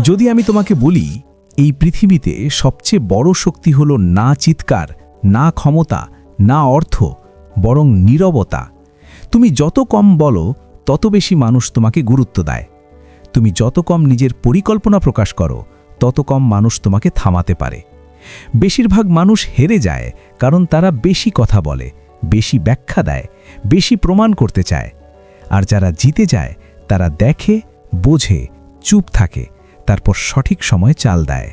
যদি আমি তোমাকে বলি এই পৃথিবীতে সবচেয়ে বড় শক্তি হলো না চিৎকার, না ক্ষমতা, না অর্থ, বরং নীরবতা। তুমি যত কম বলো তত বেশি মানুষ তোমাকে গুরুত্ব দেয়। তুমি যত কম নিজের পরিকল্পনা প্রকাশ করো তত কম মানুষ তোমাকে থামাতে পারে। বেশিরভাগ মানুষ হেরে যায় কারণ তারা বেশি কথা বলে, বেশি ব্যাখ্যা দেয়, বেশি প্রমাণ করতে চায়। আর যারা জিতে যায় তারা দেখে, বোঝে, চুপ থাকে, তারপর সঠিক সময় চাল দেয়।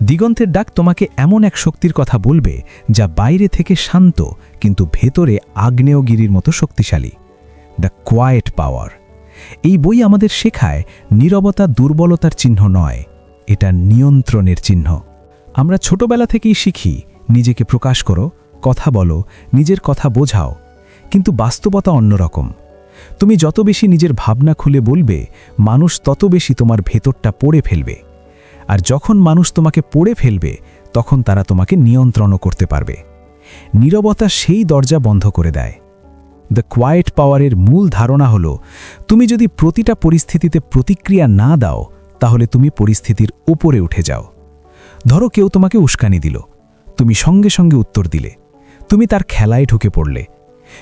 দিগন্তের ডাক তোমাকে এমন এক শক্তির কথা বলবে যা বাইরে থেকে শান্ত কিন্তু ভেতরে আগ্নেয়গিরির মতো শক্তিশালী। দ্য কোয়াইট পাওয়ার। এই বই আমাদের শেখায় নীরবতা দুর্বলতার চিহ্ন নয়, এটা নিয়ন্ত্রণের চিহ্ন। আমরা ছোটবেলা থেকেই শিখি নিজেকে প্রকাশ করো, কথা বলো, নিজের কথা বোঝাও। কিন্তু বাস্তবতা অন্যরকম। তুমি যত বেশি নিজের ভাবনা খুলে বলবে, মানুষ তত বেশি তোমার ভেতরটা পড়ে ফেলবে। আর যখন মানুষ তোমাকে পড়ে ফেলবে তখন তারা তোমাকে নিয়ন্ত্রণও করতে পারবে। নীরবতা সেই দরজা বন্ধ করে দেয়। দ্য কোয়াইট পাওয়ারের মূল ধারণা হলো, তুমি যদি প্রতিটা পরিস্থিতিতে প্রতিক্রিয়া না দাও তাহলে তুমি পরিস্থিতির উপরে উঠে যাও। ধরো কেউ তোমাকে উস্কানি দিল, তুমি সঙ্গে সঙ্গে উত্তর দিলে, তুমি তার খেলায় ঢুকে পড়লে।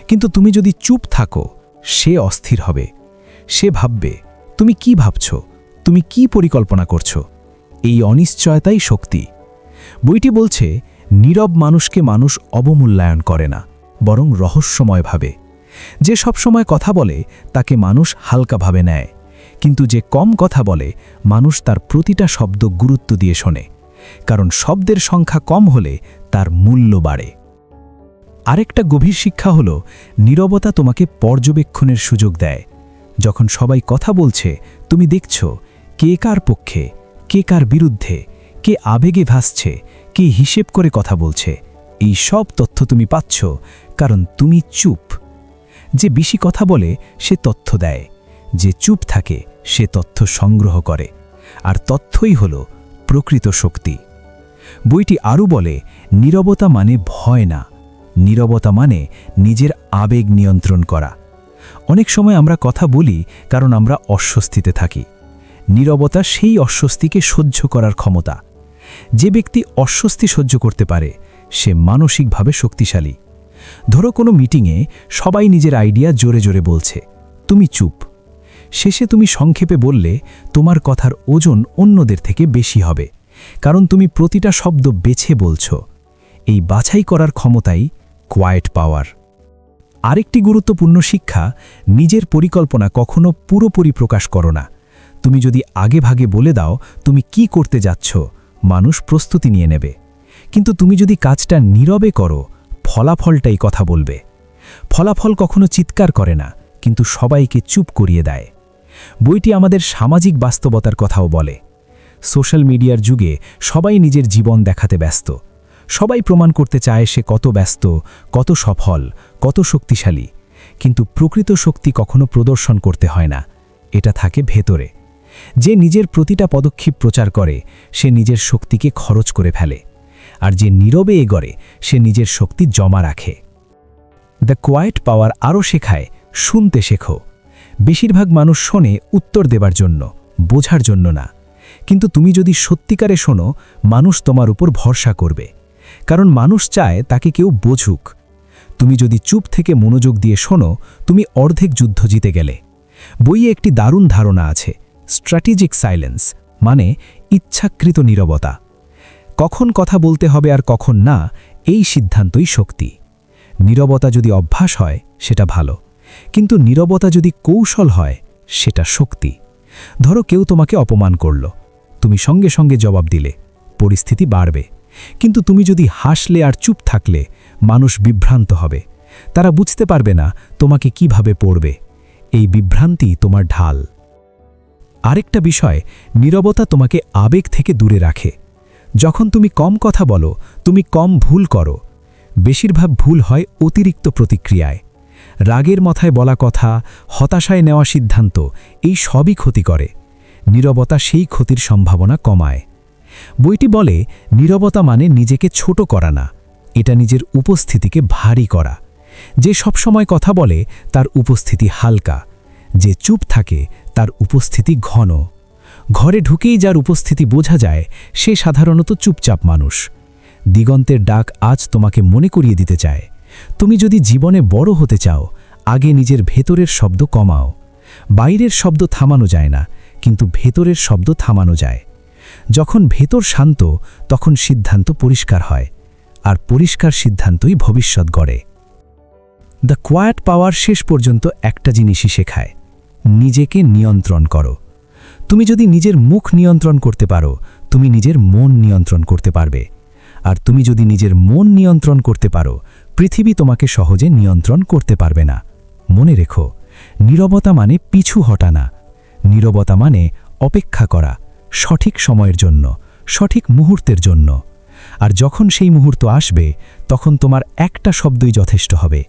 কিন্তু তুমি যদি চুপ থাকো, সে অস্থির হবে। সে ভাববে তুমি কি ভাবছ, তুমি কি পরিকল্পনা করছো। এই অনিশ্চয়তাই শক্তি। বইটি বলছে নীরব মানুষকে মানুষ অবমূল্যায়ন করে না, বরং রহস্যময় ভাবে। যে সবসময় কথা বলে তাকে মানুষ হালকাভাবে নেয়, কিন্তু যে কম কথা বলে মানুষ তার প্রতিটা শব্দ গুরুত্ব দিয়ে শোনে, কারণ শব্দের সংখ্যা কম হলে তার মূল্য বাড়ে। আরেকটা গভীর শিক্ষা হলো, নীরবতা তোমাকে পর্যবেক্ষণের সুযোগ দেয়। যখন সবাই কথা বলছে তুমি দেখছ কে কার পক্ষে, কে কার বিরুদ্ধে, কে আবেগে ভাসছে, কে হিসেব করে কথা বলছে। এই সব তথ্য তুমি পাচ্ছ কারণ তুমি চুপ। যে বেশি কথা বলে সে তথ্য দেয়, যে চুপ থাকে সে তথ্য সংগ্রহ করে। আর তথ্যই হল প্রকৃত শক্তি। বইটি আরও বলে, নীরবতা মানে ভয় না, নীরবতা মানে নিজের আবেগ নিয়ন্ত্রণ করা। অনেক সময় আমরা কথা বলি কারণ আমরা অস্বস্তিতে থাকি। নীরবতা সেই অস্বস্তিকে সহ্য করার ক্ষমতা। যে ব্যক্তি অস্বস্তি সহ্য করতে পারে সে মানসিকভাবে শক্তিশালী। ধরো কোনো মিটিংয়ে সবাই নিজের আইডিয়া জোরে জোরে বলছে, তুমি চুপ। শেষে তুমি সংক্ষেপে বললে, তোমার কথার ওজন অন্যদের থেকে বেশি হবে, কারণ তুমি প্রতিটা শব্দ বেছে বলছ। এই বাছাই করার ক্ষমতাই কোয়াইট পাওয়ার। আরেকটি গুরুত্বপূর্ণ শিক্ষা, নিজের পরিকল্পনা কখনো পুরোপুরি প্রকাশ করো না। তুমি যদি আগেভাগে বলে দাও তুমি কি করতে যাচ্ছ, মানুষ প্রস্তুতি নিয়ে নেবে। কিন্তু তুমি যদি কাজটা নীরবে করো, ফলাফলটাই কথা বলবে। ফলাফল কখনো চিৎকার করে না, কিন্তু সবাইকে চুপ করিয়ে দেয়। বইটি আমাদের সামাজিক বাস্তবতার কথাও বলে। সোশ্যাল মিডিয়ার যুগে সবাই নিজের জীবন দেখাতে ব্যস্ত। সবাই প্রমাণ করতে চায় সে কত ব্যস্ত, কত সফল, কত শক্তিশালী। কিন্তু প্রকৃত শক্তি কখনো প্রদর্শন করতে হয় না, এটা থাকে ভেতরে। যে নিজের প্রতিটা পদক্ষেপ প্রচার করে সে নিজের শক্তিকে খরচ করে ফেলে, আর যে নীরবে এগোরে সে নিজের শক্তি জমা রাখে। দ্য কোয়াইট পাওয়ার আরও শেখায়, শুনতে শেখো। বেশিরভাগ মানুষ শোনে উত্তর দেবার জন্য, বোঝার জন্য না। কিন্তু তুমি যদি সত্যিকারে শোনো, মানুষ তোমার উপর ভরসা করবে, কারণ মানুষ চায় তাকে কেউ বোঝুক। তুমি যদি চুপ থেকে মনোযোগ দিয়ে শোনো, তুমি অর্ধেক যুদ্ধ জিতে গেলে। বইয়ে একটি দারুণ ধারণা আছে, স্ট্র্যাটেজিক সাইলেন্স, মানে ইচ্ছাকৃত নীরবতা। কখন কথা বলতে হবে আর কখন না, এই সিদ্ধান্তই শক্তি। নীরবতা যদি অভ্যাস হয় সেটা ভালো, কিন্তু নীরবতা যদি কৌশল হয় সেটা শক্তি। ধরো কেউ তোমাকে অপমান করল, তুমি সঙ্গে সঙ্গে জবাব দিলে, পরিস্থিতি বাড়বে। কিন্তু তুমি যদি হাসলে আর চুপ থাকলে, মানুষ বিভ্রান্ত হবে। তারা বুঝতে পারবে না তোমাকে কিভাবে পড়বে। এই বিভ্রান্তি তোমার ঢাল। আরেকটা বিষয়, নীরবতা তোমাকে আবেগ থেকে দূরে রাখে। যখন তুমি কম কথা বলো, তুমি কম ভুল করো। বেশিরভাগ ভুল হয় অতিরিক্ত প্রতিক্রিয়ায়। রাগের মাথায় বলা কথা, হতাশায় নেওয়া সিদ্ধান্ত, এই সবই ক্ষতি করে। নীরবতা সেই ক্ষতির সম্ভাবনা কমায়। বইটি বলে, নীরবতা মানে নিজেকে ছোট করা না, এটা নিজের উপস্থিতিকে ভারী করা। যে সবসময় কথা বলে তার উপস্থিতি হালকা, যে চুপ থাকে তার উপস্থিতি ঘন। ঘরে ঢুকেই যার উপস্থিতি বোঝা যায় সে সাধারণত চুপচাপ মানুষ। দিগন্তের ডাক আজ তোমাকে মনে করিয়ে দিতে চায়, তুমি যদি জীবনে বড় হতে চাও, আগে নিজের ভেতরের শব্দ কমাও। বাইরের শব্দ থামানো যায় না, কিন্তু ভেতরের শব্দ থামানো যায়। যখন ভেতর শান্ত, তখন সিদ্ধান্ত পরিষ্কার হয়, আর পরিষ্কার সিদ্ধান্তই ভবিষ্যৎ গড়ে। দ্য কোয়াইট পাওয়ার শেষ পর্যন্ত একটা জিনিসই শেখায়, নিজেকে নিয়ন্ত্রণ করো। তুমি যদি নিজের মুখ নিয়ন্ত্রণ করতে পারো, তুমি নিজের মন নিয়ন্ত্রণ করতে পারবে। আর তুমি যদি নিজের মন নিয়ন্ত্রণ করতে পারো, পৃথিবী তোমাকে সহজে নিয়ন্ত্রণ করতে পারবে না। মনে রেখো, নীরবতা মানে পিছু হটা না। নীরবতা মানে অপেক্ষা করা, সঠিক সময়ের জন্য, সঠিক মুহূর্তের জন্য। আর যখন সেই মুহূর্ত আসবে, তখন তোমার একটা শব্দই যথেষ্ট হবে,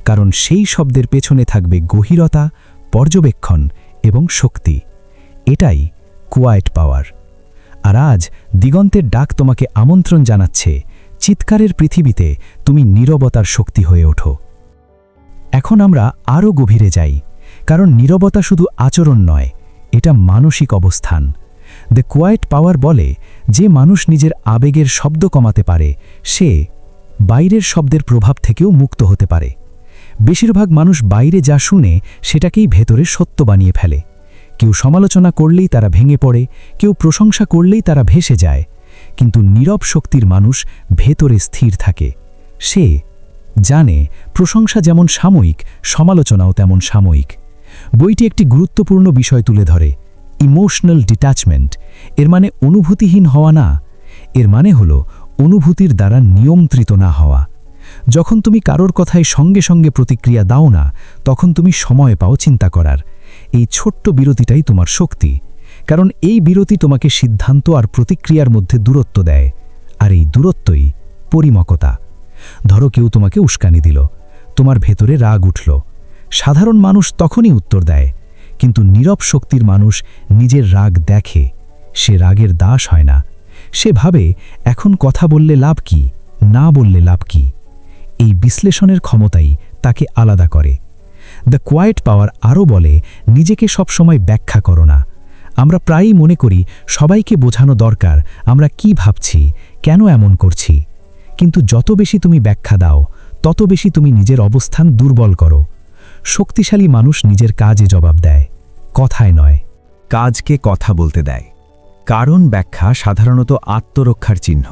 কারণ সেই শব্দের পেছনে থাকবে গভীরতা, পর্যবেক্ষণ এবং শক্তি। এটাই কোয়াইট পাওয়ার। আর আজ দিগন্তের ডাক তোমাকে আমন্ত্রণ জানাচ্ছে, চিৎকারের পৃথিবীতে তুমি নীরবতার শক্তি হয়ে ওঠো। এখন আমরা আরও গভীরে যাই, কারণ নীরবতা শুধু আচরণ নয়, এটা মানসিক অবস্থান। দ্য কোয়াইট পাওয়ার বলে, যে মানুষ নিজের আবেগের শব্দ কমাতে পারে, সে বাইরের শব্দের প্রভাব থেকেও মুক্ত হতে পারে। বেশিরভাগ মানুষ বাইরে যা শুনে সেটাকেই ভেতরে সত্য বানিয়ে ফেলে। কেউ সমালোচনা করলেই তারা ভেঙে পড়ে, কেউ প্রশংসা করলেই তারা ভেসে যায়। কিন্তু নীরব শক্তির মানুষ ভেতরে স্থির থাকে। সে জানে প্রশংসা যেমন সাময়িক, সমালোচনাও তেমন সাময়িক। বইটি একটি গুরুত্বপূর্ণ বিষয় তুলে ধরে, ইমোশনাল ডিট্যাচমেন্ট। এর মানে অনুভূতিহীন হওয়া না, এর মানে হলো অনুভূতির দ্বারা নিয়ন্ত্রিত না হওয়া। যখন তুমি কারোর কথায় সঙ্গে সঙ্গে প্রতিক্রিয়া দাও না, তখন তুমি সময় পাও চিন্তা করার। এই ছোট্ট বিরতিটাই তোমার শক্তি, কারণ এই বিরতি তোমাকে সিদ্ধান্ত আর প্রতিক্রিয়ার মধ্যে দূরত্ব দেয়। আর এই দূরত্বই পরিমকতা। ধরো কেউ তোমাকে উস্কানি দিল, তোমার ভেতরে রাগ উঠল। সাধারণ মানুষ তখনই উত্তর দেয়, কিন্তু নীরব শক্তির মানুষ নিজের রাগ দেখে, সে রাগের দাস হয় না। সে ভাবে, এখন কথা বললে লাভ কি, না বললে লাভ কি। এই বিশ্লেষণের ক্ষমতাই তাকে আলাদা করে। দ্য কোয়াইট পাওয়ার আরও বলে, নিজেকে সবসময় ব্যাখ্যা করো না। আমরা প্রায়ই মনে করি সবাইকে বোঝানো দরকার আমরা কি ভাবছি, কেন এমন করছি। কিন্তু যত বেশি তুমি ব্যাখ্যা দাও, তত বেশি তুমি নিজের অবস্থান দুর্বল করো। শক্তিশালী মানুষ নিজের কাজে জবাব দেয়, কথায় নয়। কাজকে কথা বলতে দেয়, কারণ ব্যাখ্যা সাধারণত আত্মরক্ষার চিহ্ন।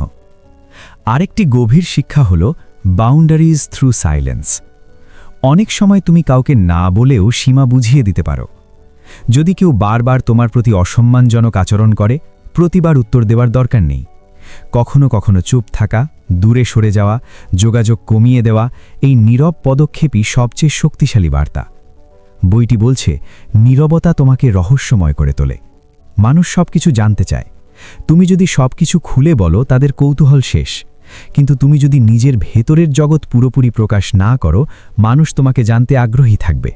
আরেকটি গভীর শিক্ষা হল বাউন্ডারিজ থ্রু সাইলেন্স। অনেক সময় তুমি কাউকে না বলেও সীমা বুঝিয়ে দিতে পারো। যদি কেউ বারবার তোমার প্রতি অসম্মানজনক আচরণ করে, প্রতিবার উত্তর দেওয়ার দরকার নেই। কখনো কখনো চুপ থাকা, দূরে সরে যাওয়া, যোগাযোগ কমিয়ে দেওয়া, এই নীরব পদক্ষেপই সবচেয়ে শক্তিশালী বার্তা। বইটি বলছে, নীরবতা তোমাকে রহস্যময় করে তোলে। মানুষ সবকিছু জানতে চায়। তুমি যদি সবকিছু খুলে বলো, তাদের কৌতূহল শেষ। কিন্তু তুমি যদি নিজের ভেতরের জগৎ পুরোপুরি প্রকাশ না করো, মানুষ তোমাকে জানতে আগ্রহী থাকবে।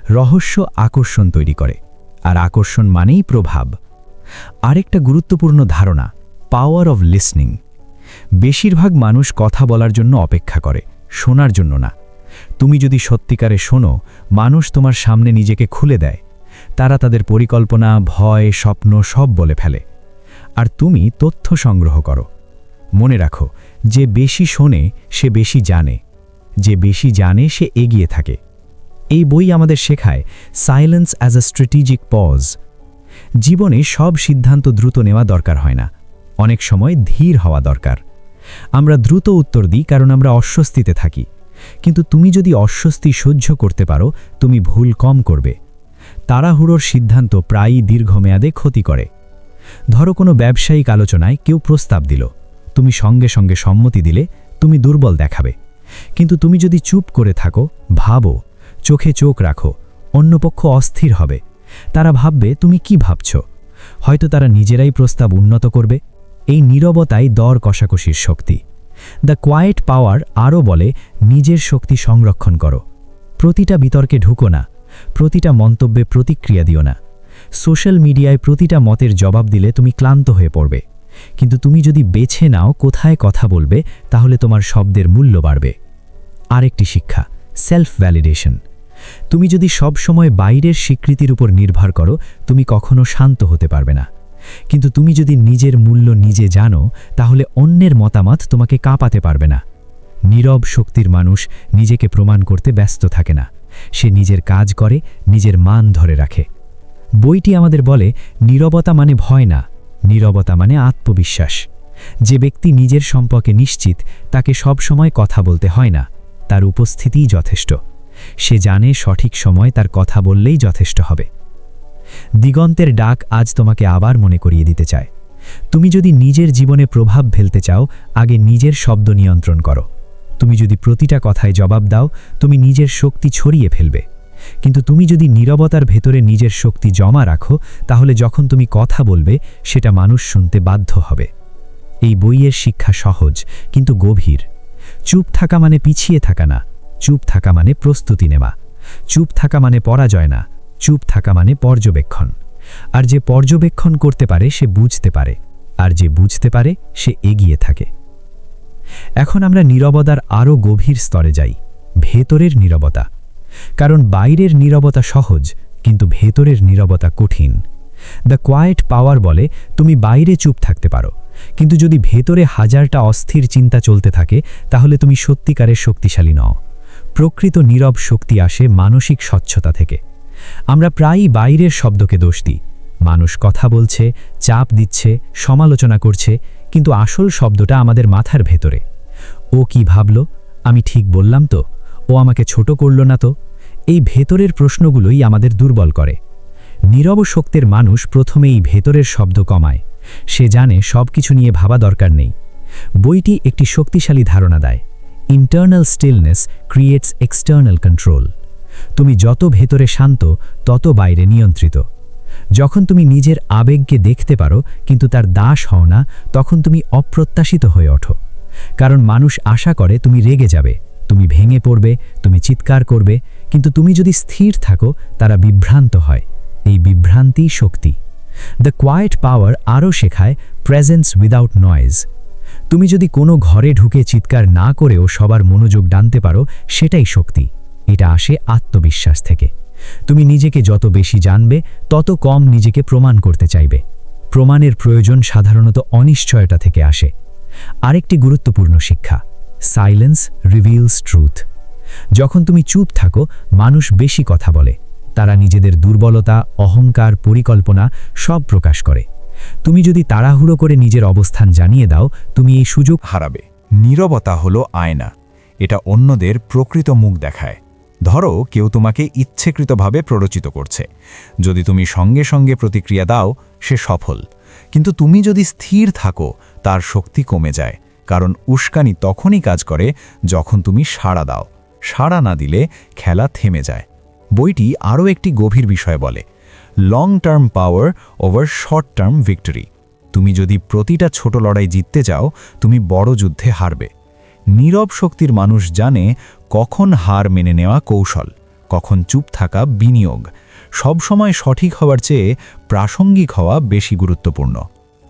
রহস্য আকর্ষণ তৈরি করে, আর আকর্ষণ মানেই প্রভাব। আরেকটা গুরুত্বপূর্ণ ধারণা, পাওয়ার অব লিসনিং। বেশিরভাগ মানুষ কথা বলার জন্য অপেক্ষা করে, শোনার জন্য না। তুমি যদি সত্যিকারে শোনো, মানুষ তোমার সামনে নিজেকে খুলে দেয়। তারা তাদের পরিকল্পনা, ভয়, স্বপ্ন সব বলে ফেলে। আর তুমি তথ্য সংগ্রহ করো। মনে রাখো, যে বেশি শোনে সে বেশি জানে, যে বেশি জানে সে এগিয়ে থাকে। এই বই আমাদের শেখায় silence as a strategic pause. জীবনে সব সিদ্ধান্ত দ্রুত নেওয়া দরকার হয় না, অনেক সময় ধীর হওয়া দরকার। আমরা দ্রুত উত্তর দিই কারণ আমরা অস্বস্তিতে থাকি, কিন্তু তুমি যদি অস্বস্তি সহ্য করতে পারো, তুমি ভুল কম করবে। তাড়াহুড়োর সিদ্ধান্ত প্রায়ই দীর্ঘমেয়াদে ক্ষতি করে। ধরো কোনো ব্যবসায়িক আলোচনায় কেউ প্রস্তাব দিল, তুমি সঙ্গে সঙ্গে সম্মতি দিলে, তুমি দুর্বল দেখাবে। কিন্তু তুমি যদি চুপ করে থাকো, ভাবো, চোখে চোখ রাখো, অন্যপক্ষ অস্থির হবে। তারা ভাববে তুমি কি ভাবছ। হয়তো তারা নিজেরাই প্রস্তাব উন্নত করবে। এই নীরবতাই দর কষাকষির শক্তি। দ্য কোয়াইট পাওয়ার আরও বলে, নিজের শক্তি সংরক্ষণ করো। প্রতিটা বিতর্কে ঢুকো না, প্রতিটা মন্তব্যে প্রতিক্রিয়া দিও না। সোশ্যাল মিডিয়ায় প্রতিটা মতের জবাব দিলে তুমি ক্লান্ত হয়ে পড়বে। কিন্তু তুমি যদি বেছে নাও কোথায় কথা বলবে, তাহলে তোমার শব্দের মূল্য বাড়বে। আরেকটি শিক্ষা, সেলফ ভ্যালিডেশন। তুমি যদি সব সময় বাইরের স্বীকৃতির উপর নির্ভর করো, তুমি কখনো শান্ত হতে পারবে না। কিন্তু তুমি যদি নিজের মূল্য নিজে জানো, তাহলে অন্যের মতামত তোমাকে কাঁপাতে পারবে না। নীরব শক্তির মানুষ নিজেকে প্রমাণ করতে ব্যস্ত থাকে না। সে নিজের কাজ করে, নিজের মান ধরে রাখে। বইটি আমাদের বলে, নীরবতা মানে ভয় না, নীরবতা মানে আত্মবিশ্বাস। যে ব্যক্তি নিজের সম্পর্কে নিশ্চিত, তাকে সব সময় কথা বলতে হয় না, তার উপস্থিতিই যথেষ্ট। সে জানে সঠিক সময় তার কথা বললেই যথেষ্ট হবে। দিগন্তের ডাক আজ তোমাকে আবার মনে করিয়ে দিতে চায়, তুমি যদি নিজের জীবনে প্রভাব ফেলতে চাও, আগে নিজের শব্দ নিয়ন্ত্রণ করো। তুমি যদি প্রতিটা কথায় জবাব দাও, তুমি নিজের শক্তি ছড়িয়ে ফেলবে। কিন্তু তুমি যদি নীরবতার ভেতরে নিজের শক্তি জমা রাখো, তাহলে যখন তুমি কথা বলবে, সেটা মানুষ শুনতে বাধ্য হবে। এই বইয়ের শিক্ষা সহজ কিন্তু গভীর। চুপ থাকা মানে পিছিয়ে থাকা না, চুপ থাকা মানে প্রস্তুতি নেওয়া। চুপ থাকা মানে পরাজয় না, চুপ থাকা মানে পর্যবেক্ষণ। আর যে পর্যবেক্ষণ করতে পারে সে বুঝতে পারে, আর যে বুঝতে পারে সে এগিয়ে থাকে। এখন আমরা নীরবতার আরও গভীর স্তরে যাই, ভেতরের নীরবতা। কারণ বাইরের নীরবতা সহজ, কিন্তু ভেতরের নীরবতা কঠিন। দ্য কোয়াইট পাওয়ার বলে, তুমি বাইরে চুপ থাকতে পারো, কিন্তু যদি ভেতরে হাজারটা অস্থির চিন্তা চলতে থাকে, তাহলে তুমি সত্যিকারের শক্তিশালী নও। প্রকৃত নীরব শক্তি আসে মানসিক স্বচ্ছতা থেকে। আমরা প্রায়ই বাইরের শব্দকে দোষ দিই। মানুষ কথা বলছে, চাপ দিচ্ছে, সমালোচনা করছে, কিন্তু আসল শব্দটা আমাদের মাথার ভেতরে। ও কি ভাবল? আমি ঠিক বললাম তো? ও আমাকে ছোট করল না তো? এই ভেতরের প্রশ্নগুলোই আমাদের দুর্বল করে। নীরব শক্তির মানুষ প্রথমে এই ভেতরের শব্দ কমায়। সে জানে সব কিছু নিয়ে ভাবা দরকার নেই। বইটি একটি শক্তিশালী ধারণা দেয়, internal stillness creates external control. তুমি যত ভেতরে শান্ত, তত বাইরে নিয়ন্ত্রিত। যখন তুমি নিজের আবেগকে দেখতে পারো কিন্তু তার দাস হও না, তখন তুমি অপ্রত্যাশিত হয়ে ওঠো। কারণ মানুষ আশা করে তুমি রেগে যাবে, তুমি ভেঙে পড়বে, তুমি চিৎকার করবে, কিন্তু তুমি যদি স্থির থাকো, তারা বিভ্রান্ত হয়। এই বিভ্রান্তিই শক্তি। দ্য কোয়াইট পাওয়ার আরও শেখায় প্রেজেন্স উইদাউট নয়েজ। তুমি যদি কোনো ঘরে ঢুকে চিৎকার না করেও সবার মনোযোগ টানতে পারো, সেটাই শক্তি। এটা আসে আত্মবিশ্বাস থেকে। তুমি নিজেকে যত বেশি জানবে, তত কম নিজেকে প্রমাণ করতে চাইবে। প্রমাণের প্রয়োজন সাধারণত অনিশ্চয়তা থেকে আসে। আরেকটি গুরুত্বপূর্ণ শিক্ষা, সাইলেন্স রিভিলস ট্রুথ। যখন তুমি চুপ থাকো, মানুষ বেশি কথা বলে। তারা নিজেদের দুর্বলতা, অহংকার, পরিকল্পনা সব প্রকাশ করে। তুমি যদি তাড়াহুড়ো করে নিজের অবস্থান জানিয়ে দাও, তুমি এই সুযোগ হারাবে। নীরবতা হলো আয়না, এটা অন্যদের প্রকৃত মুখ দেখায়। ধরো কেউ তোমাকে ইচ্ছেকৃতভাবে প্ররোচিত করছে। যদি তুমি সঙ্গে সঙ্গে প্রতিক্রিয়া দাও, সে সফল। কিন্তু তুমি যদি স্থির থাকো, তার শক্তি কমে যায়। কারণ উস্কানি তখনই কাজ করে যখন তুমি সাড়া দাও। সাড়া না দিলে খেলা থেমে যায়। বইটি আরও একটি গভীর বিষয় বলে, লং টার্ম পাওয়ার ওভার শর্ট টার্ম ভিক্টরি। তুমি যদি প্রতিটা ছোট লড়াই জিততে চাও, তুমি বড় যুদ্ধে হারবে। নীরব শক্তির মানুষ জানে কখন হার মেনে নেওয়া কৌশল, কখন চুপ থাকা বিনিয়োগ। সবসময় সঠিক হওয়ার চেয়ে প্রাসঙ্গিক হওয়া বেশি গুরুত্বপূর্ণ।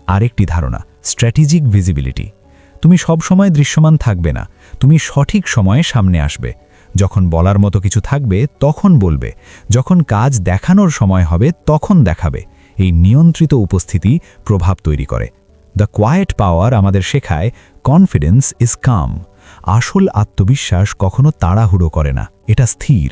আরেকটি ধারণা, স্ট্র্যাটেজিক ভিজিবিলিটি। তুমি সবসময় দৃশ্যমান থাকবে না, তুমি সঠিক সময়ে সামনে আসবে। যখন বলার মতো কিছু থাকবে তখন বলবে, যখন কাজ দেখানোর সময় হবে তখন দেখাবে। এই নিয়ন্ত্রিত উপস্থিতি প্রভাব তৈরি করে। দ্য কোয়াইট পাওয়ার আমাদের শেখায় কনফিডেন্স ইজ কাম। আসল আত্মবিশ্বাস কখনো তাড়াহুড়ো করে না, এটা স্থির।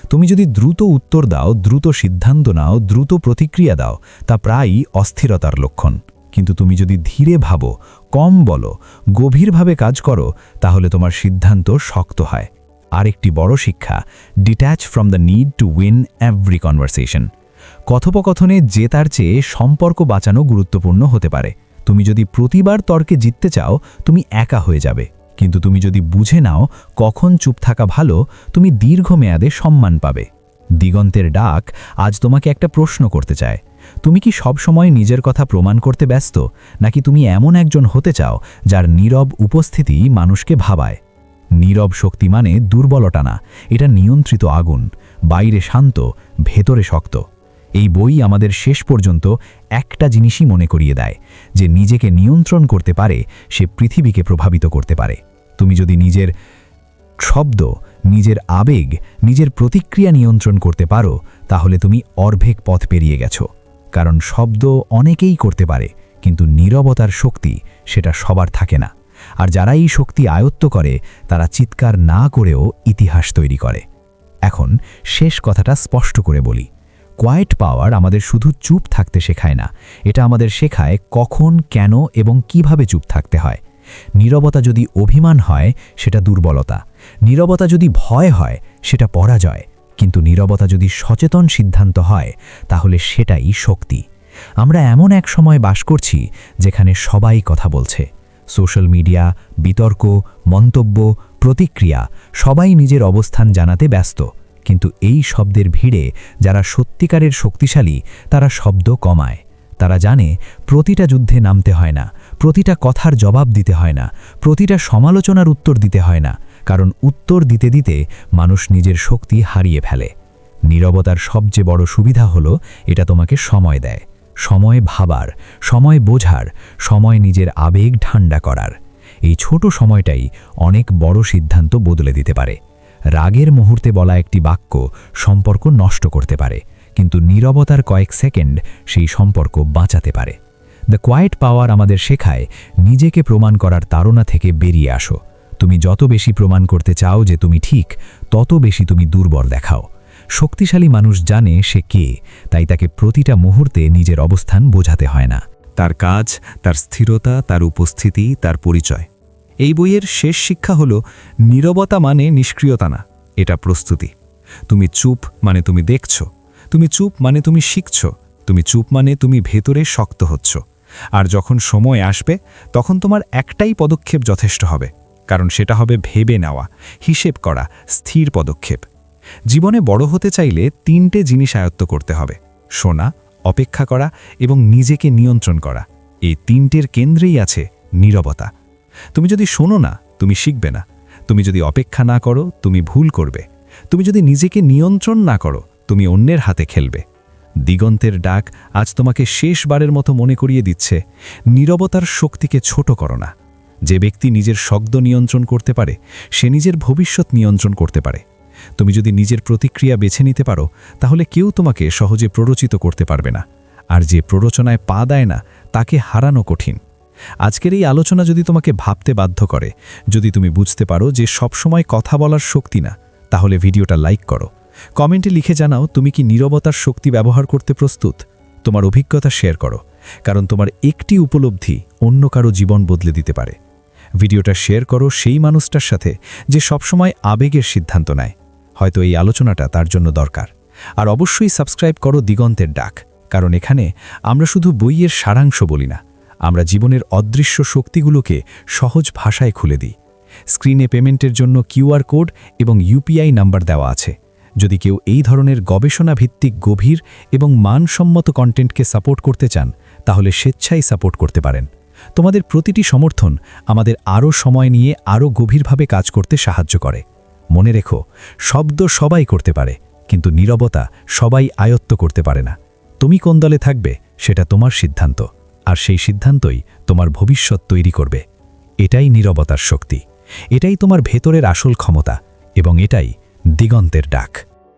তুমি যদি দ্রুত উত্তর দাও, দ্রুত সিদ্ধান্ত নাও, দ্রুত প্রতিক্রিয়া দাও, তা প্রায়ই অস্থিরতার লক্ষণ। কিন্তু তুমি যদি ধীরে ভাবো, কম বলো, গভীরভাবে কাজ করো, তাহলে তোমার সিদ্ধান্ত শক্ত হয়। আরেকটি বড় শিক্ষা, detach from the need to win every conversation. কথোপকথনে জেতার চেয়ে সম্পর্ক বাঁচানো গুরুত্বপূর্ণ হতে পারে। তুমি যদি প্রতিবার তর্কে জিততে চাও, তুমি একা হয়ে যাবে। কিন্তু তুমি যদি বুঝে নাও কখন চুপ থাকা ভালো, তুমি দীর্ঘমেয়াদে সম্মান পাবে। দিগন্তের ডাক আজ তোমাকে একটা প্রশ্ন করতে চায়, তুমি কি সবসময় নিজের কথা প্রমাণ করতে ব্যস্ত, নাকি তুমি এমন একজন হতে চাও যার নীরব উপস্থিতি মানুষকে ভাবায়? নীরব শক্তি মানে দুর্বলতা না, এটা নিয়ন্ত্রিত আগুন, বাইরে শান্ত, ভেতরে শক্ত। এই বই আমাদের শেষ পর্যন্ত একটা জিনিসই মনে করিয়ে দেয়, যে নিজেকে নিয়ন্ত্রণ করতে পারে সে পৃথিবীকে প্রভাবিত করতে পারে। তুমি যদি নিজের শব্দ, নিজের আবেগ, নিজের প্রতিক্রিয়া নিয়ন্ত্রণ করতে পারো, তাহলে তুমি অর্ধেক পথ পেরিয়ে গেছো। কারণ শব্দ অনেকেই করতে পারে, কিন্তু নীরবতার শক্তি সেটা সবার থাকে না। আর যারা এই শক্তি আয়ত্ত করে তারা চিৎকার না করেও ইতিহাস তৈরি করে। এখন শেষ কথাটা স্পষ্ট করে বলি, কোয়াইট পাওয়ার আমাদের শুধু চুপ থাকতে শেখায় না, এটা আমাদের শেখায় কখন, কেন এবং কিভাবে চুপ থাকতে হয়। নীরবতা যদি অভিমান হয় সেটা দুর্বলতা, নীরবতা যদি ভয় হয় সেটা পরাজয়, কিন্তু নীরবতা যদি সচেতন সিদ্ধান্ত হয় তাহলে সেটাই শক্তি। আমরা এমন এক সময় বাস করছি যেখানে সবাই কথা বলছে। সোশ্যাল মিডিয়া, বিতর্ক, মন্তব্য, প্রতিক্রিয়া, সবাই নিজের অবস্থান জানাতে ব্যস্ত। কিন্তু এই শব্দের ভিড়ে যারা সত্যিকারের শক্তিশালী তারা শব্দ কমায়। তারা জানে প্রতিটা যুদ্ধে নামতে হয় না, প্রতিটা কথার জবাব দিতে হয় না, প্রতিটা সমালোচনার উত্তর দিতে হয় না, কারণ উত্তর দিতে দিতে মানুষ নিজের শক্তি হারিয়ে ফেলে। নীরবতার সবচেয়ে বড় সুবিধা হলো এটা তোমাকে সময় দেয়, সময় ভাবার, সময় বোঝার, সময় নিজের আবেগ ঠান্ডা করার। এই ছোট সময়টাই অনেক বড় সিদ্ধান্ত বদলে দিতে পারে। রাগের মুহূর্তে বলা একটি বাক্য সম্পর্ক নষ্ট করতে পারে, কিন্তু নীরবতার কয়েক সেকেন্ড সেই সম্পর্ক বাঁচাতে পারে। দ্য কোয়াইট পাওয়ার আমাদের শেখায় নিজেকে প্রমাণ করার তাড়না থেকে বেরিয়ে আসো। তুমি যত বেশি প্রমাণ করতে চাও যে তুমি ঠিক, তত বেশি তুমি দুর্বল দেখাও। শক্তিশালী মানুষ জানে সে কে, তাই তাকে প্রতিটা মুহূর্তে নিজের অবস্থান বোঝাতে হয় না। তার কাজ, তার স্থিরতা, তার উপস্থিতি, তার পরিচয়। এই বইয়ের শেষ শিক্ষা হলো নীরবতা মানে নিষ্ক্রিয়তা না, এটা প্রস্তুতি। তুমি চুপ মানে তুমি দেখছ, তুমি চুপ মানে তুমি শিখছ, তুমি চুপ মানে তুমি ভেতরে শক্ত হচ্ছ। আর যখন সময় আসবে তখন তোমার একটাই পদক্ষেপ যথেষ্ট হবে, কারণ সেটা হবে ভেবে নেওয়া, হিসেব করা, স্থির পদক্ষেপ। জীবনে বড় হতে চাইলে 3টে জিনিস আয়ত্ত করতে হবে: শোনা, অপেক্ষা করা এবং নিজেকে নিয়ন্ত্রণ করা। এই 3টের কেন্দ্রেই আছে নীরবতা। তুমি যদি শোনো না, তুমি শিখবে না। তুমি যদি অপেক্ষা না করো, তুমি ভুল করবে। তুমি যদি নিজেকে নিয়ন্ত্রণ না করো, তুমি অন্যের হাতে খেলবে। দিগন্তের ডাক আজ তোমাকে শেষবারের মতো মনে করিয়ে দিচ্ছে, নীরবতার শক্তিকে ছোট করো না। যে ব্যক্তি নিজের শব্দ নিয়ন্ত্রণ করতে পারে সে নিজের ভবিষ্যৎ নিয়ন্ত্রণ করতে পারে। তুমি যদি নিজের প্রতিক্রিয়া বেছে নিতে পারো তাহলে কেউ তোমাকে সহজে প্ররোচিত করতে পারবে না। আর যে প্ররোচনায় পা দেয় না তাকে হারানো কঠিন। আজকের এই আলোচনা যদি তোমাকে ভাবতে বাধ্য করে, যদি তুমি বুঝতে পারো যে সবসময় কথা বলার শক্তি না, তাহলে ভিডিওটা লাইক করো। কমেন্টে লিখে জানাও তুমি কি নীরবতার শক্তি ব্যবহার করতে প্রস্তুত। তোমার অভিজ্ঞতা শেয়ার করো, কারণ তোমার একটি উপলব্ধি অন্য কারো জীবন বদলে দিতে পারে। ভিডিওটা শেয়ার করো সেই মানুষটার সাথে যে সবসময় আবেগের সিদ্ধান্ত নেয়। হয়তো এই আলোচনাটা তার জন্য দরকার। আর অবশ্যই সাবস্ক্রাইব করো দিগন্তের ডাক, কারণ এখানে আমরা শুধু বইয়ের সারাংশ বলি না, আমরা জীবনের অদৃশ্য শক্তিগুলোকে সহজ ভাষায় খুলে দিই। স্ক্রিনে পেমেন্টের জন্য কিউআর কোড এবং ইউপিআই নাম্বার দেওয়া আছে। যদি কেউ এই ধরনের গবেষণা ভিত্তিক গভীর এবং মানসম্মত কন্টেন্টকে সাপোর্ট করতে চান তাহলে স্বেচ্ছায় সাপোর্ট করতে পারেন। তোমাদের প্রতিটি সমর্থন আমাদের আরও সময় নিয়ে আরও গভীরভাবে কাজ করতে সাহায্য করে। মনে রেখো, শব্দ সবাই করতে পারে, কিন্তু নীরবতা সবাই আয়ত্ত করতে পারে না। তুমি কোন দলে থাকবে সেটা তোমার সিদ্ধান্ত, আর সেই সিদ্ধান্তই তোমার ভবিষ্যৎ তৈরি করবে। এটাই নীরবতার শক্তি, এটাই তোমার ভেতরের আসল ক্ষমতা, এবং এটাই দিগন্তের ডাক।